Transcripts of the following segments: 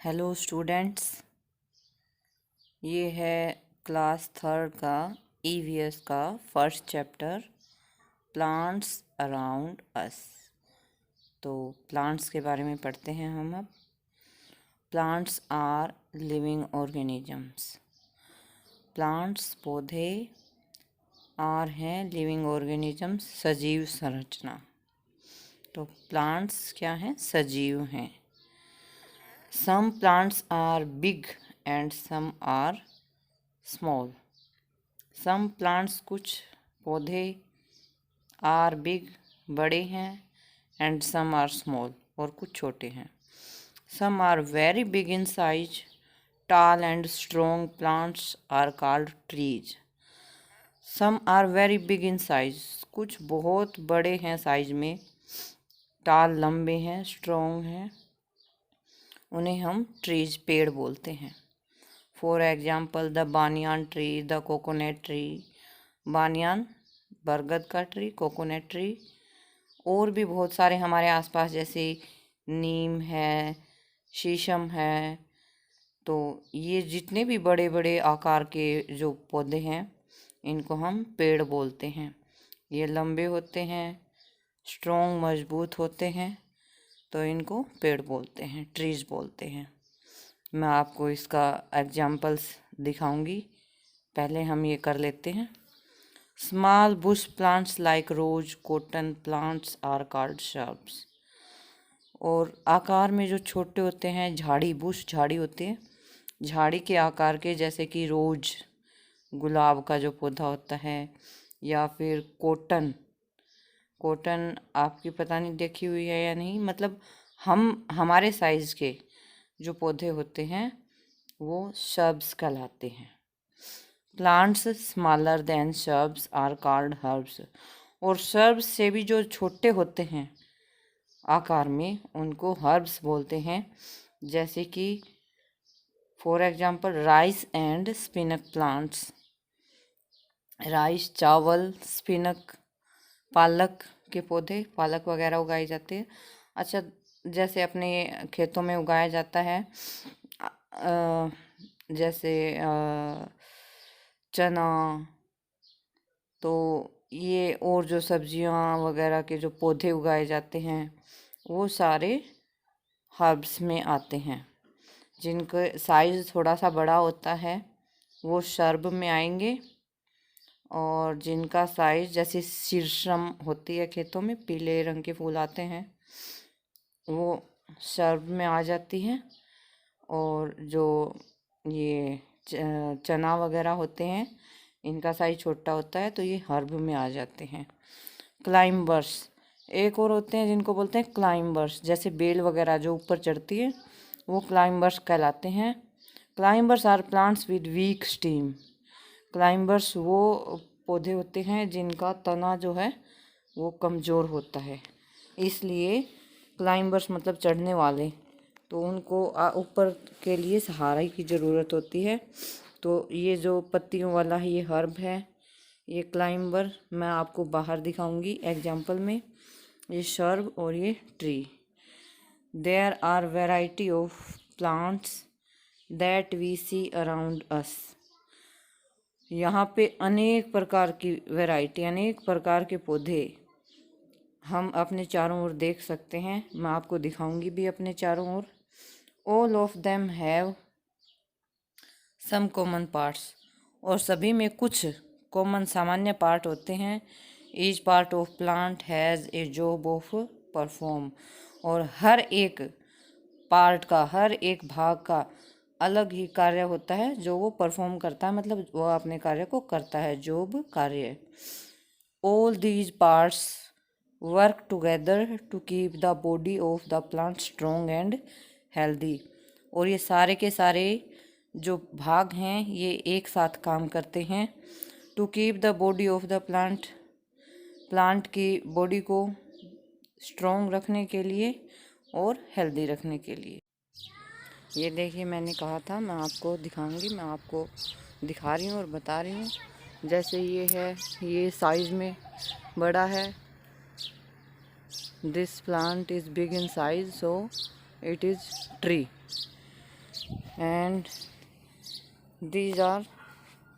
Hello students, ये है class third का ईवीएस का first chapter plants around us. तो प्लांट्स के बारे में पढ़ते हैं हम अब। Plants are living organisms. Plants पौधे आर हैं लिविंग ऑर्गेनिजम्स सजीव संरचना। तो प्लांट्स क्या हैं? सजीव हैं। Some plants are big and some are small. Some plants कुछ पौधे are big बड़े हैं and some are small और कुछ छोटे हैं। Some are very big in size. Tall and strong plants are called trees. Some are very big in size. कुछ बहुत बड़े हैं साइज में, टाल लंबे हैं, स्ट्रॉन्ग हैं, उन्हें हम ट्रीज पेड़ बोलते हैं। For example the banyan tree, the coconut tree. Banyan बरगद का ट्री, कोकोनट ट्री, और भी बहुत सारे हमारे आसपास जैसे नीम है, शीशम है। तो ये जितने भी बड़े बड़े आकार के जो पौधे हैं इनको हम पेड़ बोलते हैं। ये लंबे होते हैं, स्ट्रॉन्ग मजबूत होते हैं, तो इनको पेड़ बोलते हैं, ट्रीज बोलते हैं। मैं आपको इसका एग्जाम्पल्स दिखाऊंगी। पहले हम ये कर लेते हैं। Small bush plants like rose, cotton plants are called shrubs. और आकार में जो छोटे होते हैं, झाड़ी, बुश झाड़ी होती है, झाड़ी के आकार के, जैसे कि रोज गुलाब का जो पौधा होता है, या फिर कॉटन। कॉटन आपकी पता नहीं देखी हुई है या नहीं, मतलब हमारे साइज के जो पौधे होते हैं वो श्रब्स कहलाते हैं। Plants smaller than shrubs are called herbs. और श्रब्स से भी जो छोटे होते हैं आकार में उनको हर्ब्स बोलते हैं। जैसे कि for example rice and spinach plants. Rice, चावल, स्पिनक, पालक के पौधे, पालक वगैरह उगाए जाते हैं। अच्छा, जैसे अपने खेतों में उगाया जाता है जैसे चना, तो ये और जो सब्जियां वगैरह के जो पौधे उगाए जाते हैं वो सारे हर्ब्स में आते हैं। जिनका साइज़ थोड़ा सा बड़ा होता है वो शर्ब में आएंगे, और जिनका साइज़, जैसे शीर्षम होती है खेतों में, पीले रंग के फूल आते हैं, वो शर्ब में आ जाती हैं। और जो ये चना वगैरह होते हैं इनका साइज छोटा होता है तो ये हर्ब में आ जाते हैं। क्लाइंबर्स एक और होते हैं जिनको बोलते हैं क्लाइंबर्स, जैसे बेल वगैरह जो ऊपर चढ़ती है वो क्लाइंबर्स कहलाते हैं। Climbers are plants with weak stem. Climbers वो पौधे होते हैं जिनका तना जो है वो कमज़ोर होता है, इसलिए क्लाइंबर्स मतलब चढ़ने वाले, तो उनको ऊपर के लिए सहारा की ज़रूरत होती है। तो ये जो पत्तियों वाला है ये हर्ब है, ये क्लाइंबर मैं आपको बाहर दिखाऊंगी एग्जाम्पल में, ये शर्ब और ये tree. There are variety of plants that we see around us. यहाँ पे अनेक प्रकार की वैरायटी, अनेक प्रकार के पौधे हम अपने चारों ओर देख सकते हैं। मैं आपको दिखाऊंगी भी अपने चारों ओर। All of them have some common parts. और सभी में कुछ कॉमन सामान्य पार्ट होते हैं। Each part of plant has a job of perform. और हर एक पार्ट का, हर एक भाग का अलग ही कार्य होता है जो वो परफॉर्म करता है, मतलब वो अपने कार्य को करता है, जॉब, कार्य। All these parts work together to keep the body of the plant strong and healthy. और ये सारे के सारे जो भाग हैं ये एक साथ काम करते हैं to keep the body of the plant, plant की बॉडी को स्ट्रॉन्ग रखने के लिए और हेल्दी रखने के लिए। ये देखिए, मैंने कहा था मैं आपको दिखाऊंगी, मैं आपको दिखा रही हूँ और बता रही हूँ। जैसे ये है, ये साइज़ में बड़ा है। This plant is big in size, so it is tree. and these are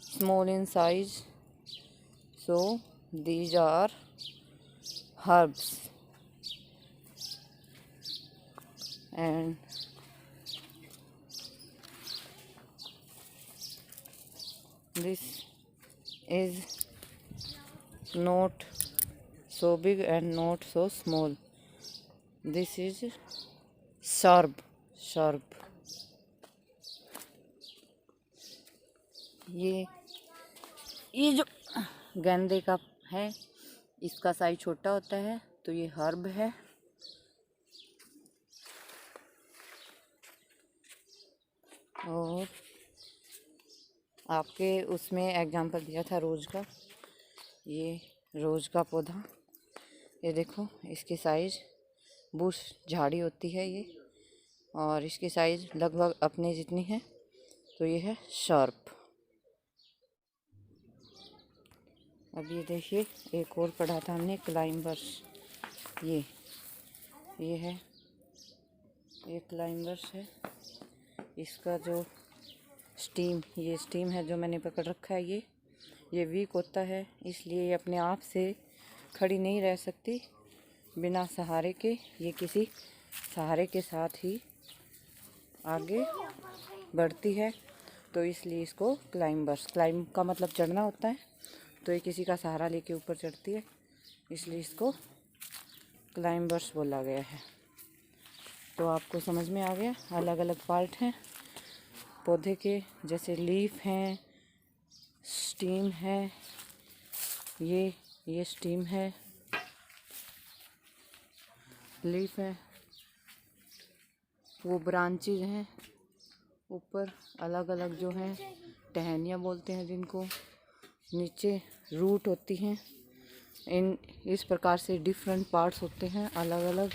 small in size, so these are herbs. And this is not so big and not so small. This is shrub. ये जो गेंदे का है, इसका size छोटा होता है, तो ये हर्ब है। और आपके उसमें एग्जाम्पल दिया था रोज का, ये रोज का पौधा, ये देखो इसकी साइज बुश झाड़ी होती है ये, और इसकी साइज लगभग अपने जितनी है, तो ये है शार्प। अब ये देखिए एक और पढ़ा था हमने, क्लाइंबर्स। ये है, ये क्लाइंबर्स है। इसका जो स्टीम, ये स्टीम है जो मैंने पकड़ रखा है, ये वीक होता है, इसलिए ये अपने आप से खड़ी नहीं रह सकती बिना सहारे के। ये किसी सहारे के साथ ही आगे बढ़ती है, तो इसलिए इसको क्लाइंबर्स, क्लाइंब का मतलब चढ़ना होता है, तो ये किसी का सहारा लेके ऊपर चढ़ती है, इसलिए इसको क्लाइंबर्स बोला गया है। तो आपको समझ में आ गया, अलग अलग पार्ट हैं पौधे के, जैसे लीफ हैं, स्टीम है, ये स्टीम है, लीफ है, वो ब्रांचेज हैं ऊपर अलग अलग जो हैं, टहनियाँ बोलते हैं जिनको, नीचे रूट होती हैं। इस प्रकार से डिफरेंट पार्ट्स होते हैं अलग अलग,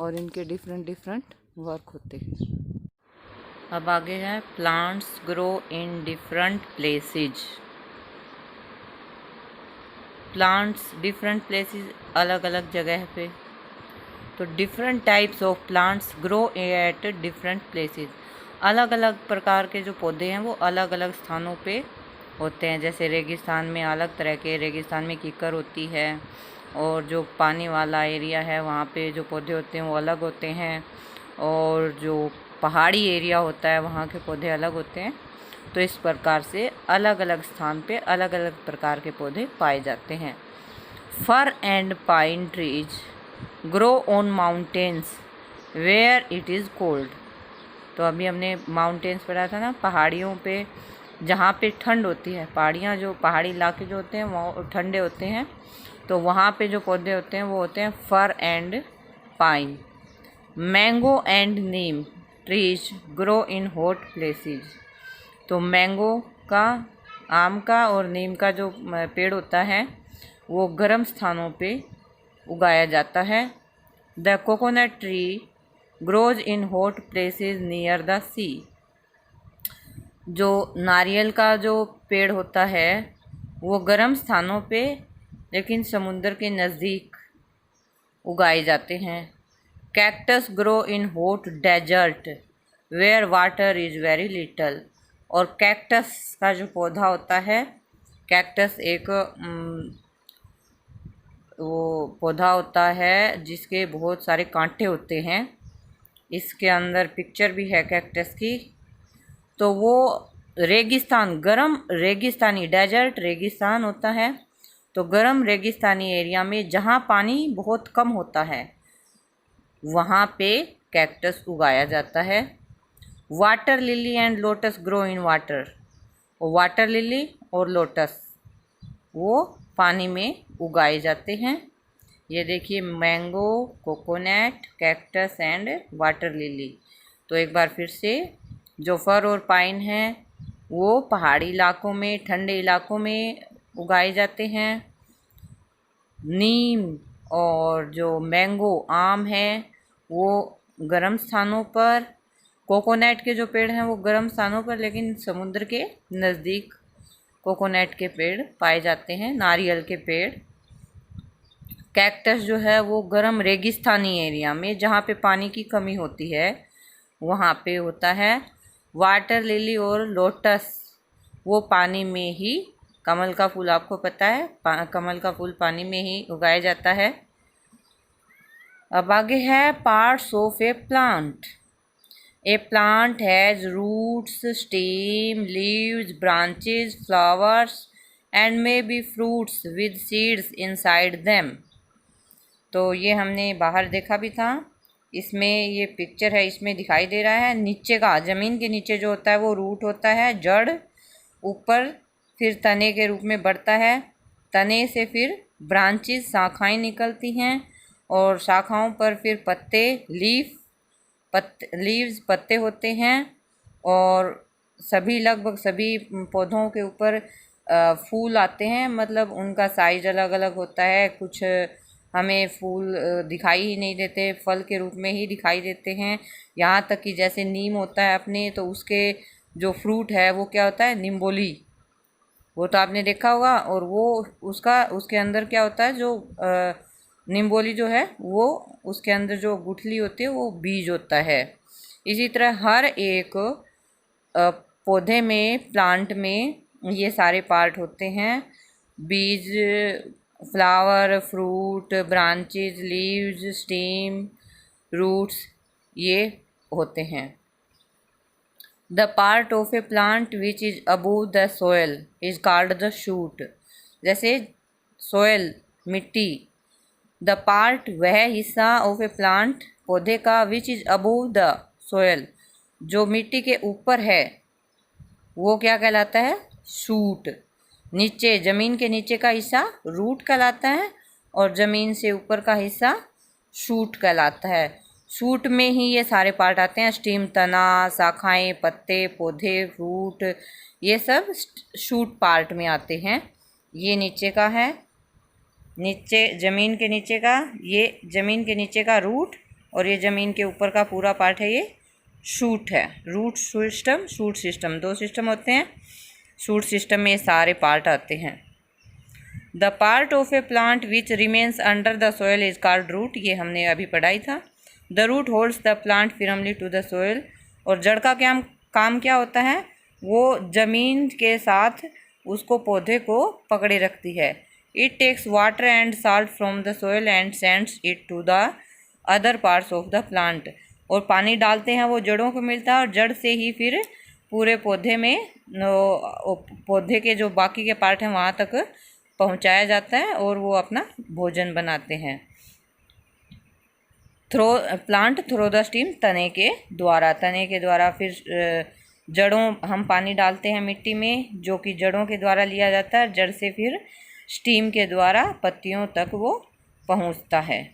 और इनके डिफरेंट वर्क होते हैं। अब आगे है plants grow in different places. Plants different places, अलग अलग जगह पे, तो different types of plants grow at different places. अलग अलग प्रकार के जो पौधे हैं वो अलग अलग स्थानों पे होते हैं। जैसे रेगिस्तान में अलग तरह के, रेगिस्तान में कीकर होती है, और जो पानी वाला एरिया है वहाँ पे जो पौधे होते हैं वो अलग होते हैं, और जो पहाड़ी एरिया होता है वहाँ के पौधे अलग होते हैं। तो इस प्रकार से अलग अलग स्थान पे अलग अलग प्रकार के पौधे पाए जाते हैं। Fir and pine trees grow on mountains where it is cold. तो अभी हमने माउंटेन्स पढ़ा था ना, पहाड़ियों पे जहाँ पे ठंड होती है, पहाड़ियाँ जो पहाड़ी इलाके जो होते हैं वो ठंडे होते हैं, तो वहाँ पे जो पौधे होते हैं वो होते हैं fir and pine. Mango and neem trees grow in hot places. तो मैंगो का, आम का और नीम का जो पेड़ होता है वो गर्म स्थानों पे उगाया जाता है। The coconut tree grows in hot places near the sea. जो नारियल का जो पेड़ होता है वो गर्म स्थानों पे लेकिन समुद्र के नज़दीक उगाए जाते हैं। Cactus grow in hot desert where water is very little. और कैक्टस का जो पौधा होता है, कैक्टस एक वो पौधा होता है जिसके बहुत सारे कांटे होते हैं। इसके अंदर पिक्चर भी है कैक्टस की। तो वो रेगिस्तान, गर्म रेगिस्तानी, डेजर्ट रेगिस्तान होता है, तो गर्म रेगिस्तानी एरिया में जहाँ पानी बहुत कम होता है वहाँ पे कैक्टस उगाया जाता है। Water lily and lotus grow in water. Water lily और लोटस वो पानी में उगाए जाते हैं। ये देखिए, mango, coconut, cactus and water lily. तो एक बार फिर से, जो फर और पाइन हैं वो पहाड़ी इलाकों में, ठंडे इलाकों में उगाए जाते हैं। नीम और जो मैंगो, आम है, वो गर्म स्थानों पर। कोकोनट के जो पेड़ हैं वो गर्म स्थानों पर लेकिन समुद्र के नज़दीक कोकोनट के पेड़ पाए जाते हैं, नारियल के पेड़। कैक्टस जो है वो गर्म रेगिस्तानी एरिया में जहाँ पे पानी की कमी होती है वहाँ पे होता है। वाटर लिली और लोटस वो पानी में ही, कमल का फूल आपको पता है, कमल का फूल पानी में ही उगाया जाता है। अब आगे है parts of a plant. A plant has roots, stem, leaves, branches, flowers and may be fruits with seeds inside them. तो ये हमने बाहर देखा भी था। इसमें ये पिक्चर है, इसमें दिखाई दे रहा है नीचे का, ज़मीन के नीचे जो होता है वो रूट होता है, जड़, ऊपर फिर तने के रूप में बढ़ता है, तने से फिर ब्रांचेस शाखाएं निकलती हैं और शाखाओं पर फिर पत्ते, लीव्स पत्ते होते हैं। और सभी, लगभग सभी पौधों के ऊपर फूल आते हैं, मतलब उनका साइज अलग अलग होता है। कुछ हमें फूल दिखाई ही नहीं देते, फल के रूप में ही दिखाई देते हैं। यहाँ तक कि जैसे नीम होता है अपने, तो उसके जो फ्रूट है वो क्या होता है, निम्बोली, वो तो आपने देखा होगा। और वो उसके अंदर क्या होता है, जो निम्बोली जो है वो उसके अंदर जो गुठली होती है वो बीज होता है। इसी तरह हर एक पौधे में, प्लांट में ये सारे पार्ट होते हैं। बीज, flower, fruit, branches, leaves, stem, roots, ये होते हैं। The part of a plant which is above the soil is called the shoot. जैसे सोयल, मिट्टी, द पार्ट वह हिस्सा ऑफ ए प्लांट पौधे का, which is above the soil जो मिट्टी के ऊपर है, वो क्या कहलाता है, शूट। नीचे, ज़मीन के नीचे का हिस्सा रूट कहलाता है और ज़मीन से ऊपर का हिस्सा शूट कहलाता है। शूट में ही ये सारे पार्ट आते हैं, स्टीम, तना, शाखाएं, पत्ते, पौधे, फ्रूट, ये सब शूट पार्ट में आते हैं। ये नीचे का है, नीचे ज़मीन के नीचे का, ये ज़मीन के नीचे का रूट, और ये ज़मीन के ऊपर का पूरा पार्ट है, ये शूट है। रूट सिस्टम, शूट सिस्टम, दो सिस्टम होते हैं। शूट सिस्टम में ये सारे पार्ट आते हैं। The part of a plant which remains under the soil is called root. ये हमने अभी पढ़ाई था। The root holds the plant firmly to the soil. और जड़ का काम क्या होता है, वो ज़मीन के साथ उसको, पौधे को पकड़े रखती है। It takes water and salt from the soil and sends it to the other parts of the plant. और पानी डालते हैं वो जड़ों को मिलता है, और जड़ से ही फिर पूरे पौधे में, पौधे के जो बाकी के पार्ट हैं वहाँ तक पहुँचाया जाता है और वो अपना भोजन बनाते हैं। प्लांट थ्रो द स्टीम, तने के द्वारा फिर जड़ों, हम पानी डालते हैं मिट्टी में, जो कि जड़ों के द्वारा लिया जाता है। जड़ से फिर स्टीम के द्वारा पत्तियों तक वो पहुँचता है।